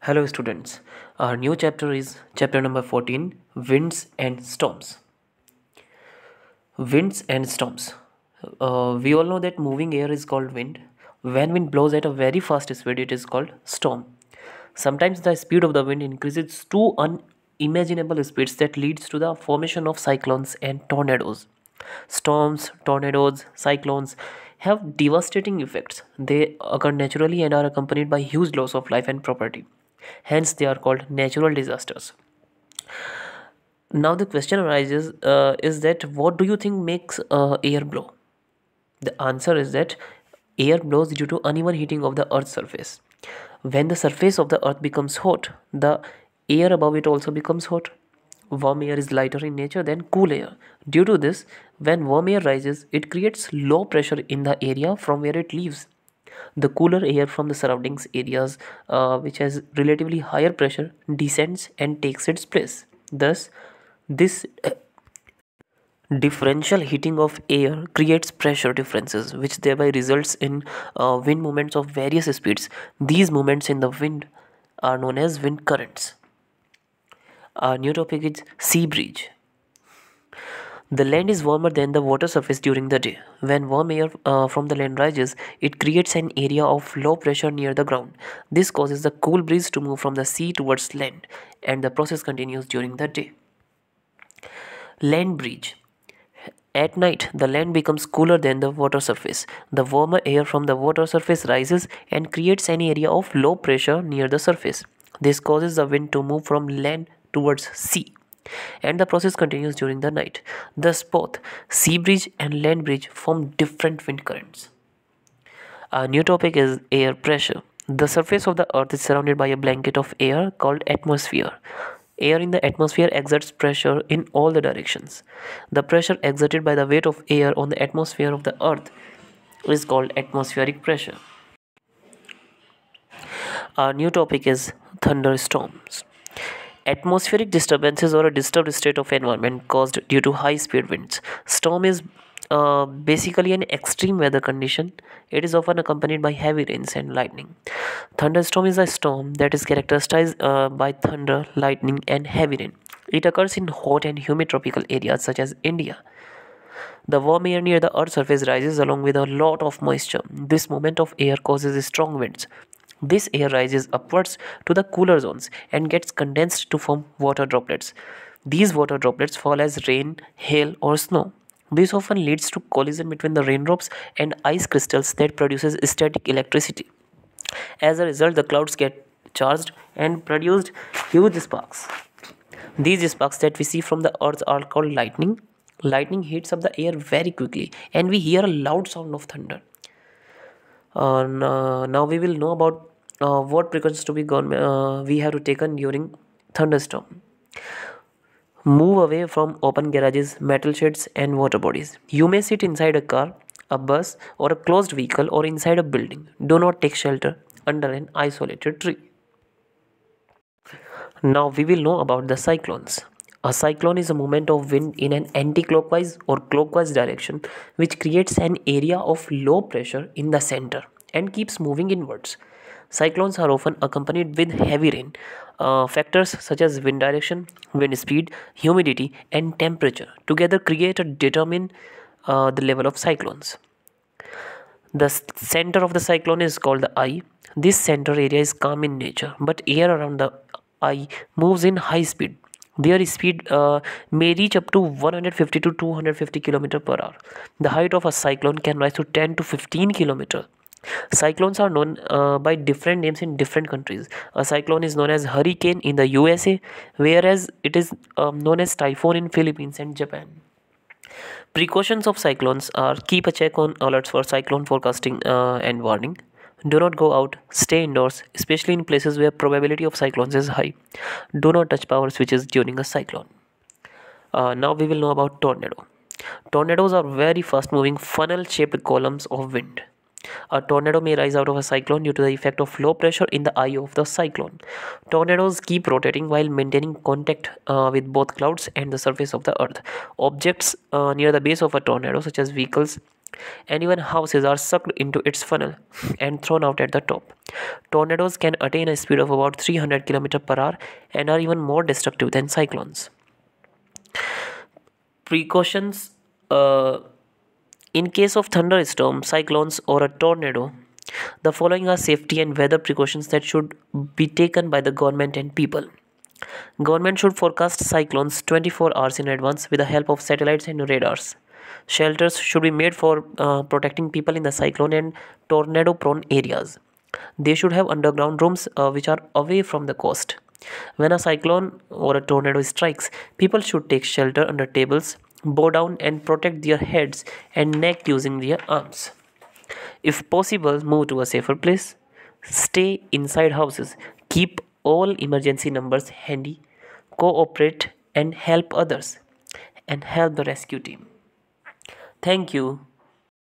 Hello students, our new chapter is chapter number 14, Winds and Storms. Winds and Storms. We all know that moving air is called wind. When wind blows at a very fast speed, it is called storm. Sometimes the speed of the wind increases to unimaginable speeds that leads to the formation of cyclones and tornadoes. Storms, tornadoes, cyclones have devastating effects. They occur naturally and are accompanied by huge loss of life and property. Hence, they are called natural disasters. Now, the question arises is that what do you think makes air blow? The answer is that air blows due to uneven heating of the Earth's surface. When the surface of the Earth becomes hot, the air above it also becomes hot. Warm air is lighter in nature than cool air. Due to this, when warm air rises, it creates low pressure in the area from where it leaves. The cooler air from the surroundings areas, which has relatively higher pressure, descends and takes its place. Thus, this differential heating of air creates pressure differences, which thereby results in wind movements of various speeds. These movements in the wind are known as wind currents. Our new topic is sea breeze. The land is warmer than the water surface during the day. When warm air from the land rises, it creates an area of low pressure near the ground. This causes the cool breeze to move from the sea towards land, and the process continues during the day. Land breeze. At night, the land becomes cooler than the water surface. The warmer air from the water surface rises and creates an area of low pressure near the surface. This causes the wind to move from land towards sea, and the process continues during the night. Thus, both sea breeze and land breeze form different wind currents. Our new topic is air pressure. The surface of the earth is surrounded by a blanket of air called atmosphere. Air in the atmosphere exerts pressure in all the directions. The pressure exerted by the weight of air on the atmosphere of the earth is called atmospheric pressure. Our new topic is thunderstorms. Atmospheric disturbances or a disturbed state of environment caused due to high speed winds. Storm is basically an extreme weather condition. It is often accompanied by heavy rains and lightning. Thunderstorm is a storm that is characterized by thunder, lightning, and heavy rain. It occurs in hot and humid tropical areas such as India. The warm air near the Earth's surface rises along with a lot of moisture. This movement of air causes strong winds. This air rises upwards to the cooler zones and gets condensed to form water droplets. These water droplets fall as rain, hail, or snow. This often leads to collision between the raindrops and ice crystals that produces static electricity. As a result, the clouds get charged and produced huge sparks. These sparks that we see from the earth are called lightning. Lightning heats up the air very quickly, and we hear a loud sound of thunder. Now we will know about what precautions to be gone we have to taken during thunderstorm. Move away from open garages, metal sheds, and water bodies. You may sit inside a car, a bus, or a closed vehicle, or inside a building. Do not take shelter under an isolated tree. Now we will know about the cyclones. A cyclone is a movement of wind in an anti-clockwise or clockwise direction which creates an area of low pressure in the center and keeps moving inwards. Cyclones are often accompanied with heavy rain. Factors such as wind direction, wind speed, humidity, and temperature together create or determine the level of cyclones. The center of the cyclone is called the eye. This center area is calm in nature, but air around the eye moves in high speed. Their speed may reach up to 150 to 250 km per hour. The height of a cyclone can rise to 10 to 15 km. Cyclones are known by different names in different countries. A cyclone is known as hurricane in the USA, whereas it is known as typhoon in Philippines and Japan. Precautions of cyclones are keep a check on alerts for cyclone forecasting and warning. Do not go out, stay indoors, especially in places where probability of cyclones is high. Do not touch power switches during a cyclone. Now we will know about tornado. Tornadoes are very fast moving funnel shaped columns of wind. A tornado may rise out of a cyclone due to the effect of low pressure in the eye of the cyclone. Tornadoes keep rotating while maintaining contact with both clouds and the surface of the earth. Objects near the base of a tornado, such as vehicles, and even houses are sucked into its funnel and thrown out at the top. Tornadoes can attain a speed of about 300 km per hour and are even more destructive than cyclones. Precautions uh, in case of thunderstorm, cyclones, or a tornado, the following are safety and weather precautions that should be taken by the government and people. Government should forecast cyclones 24 hours in advance with the help of satellites and radars. Shelters should be made for protecting people in the cyclone and tornado prone areas. They should have underground rooms which are away from the coast. When a cyclone or a tornado strikes, people should take shelter under tables, bow down, and protect their heads and neck using their arms. If possible, move to a safer place. Stay inside houses. Keep all emergency numbers handy. Cooperate and help others. And help the rescue team. Thank you.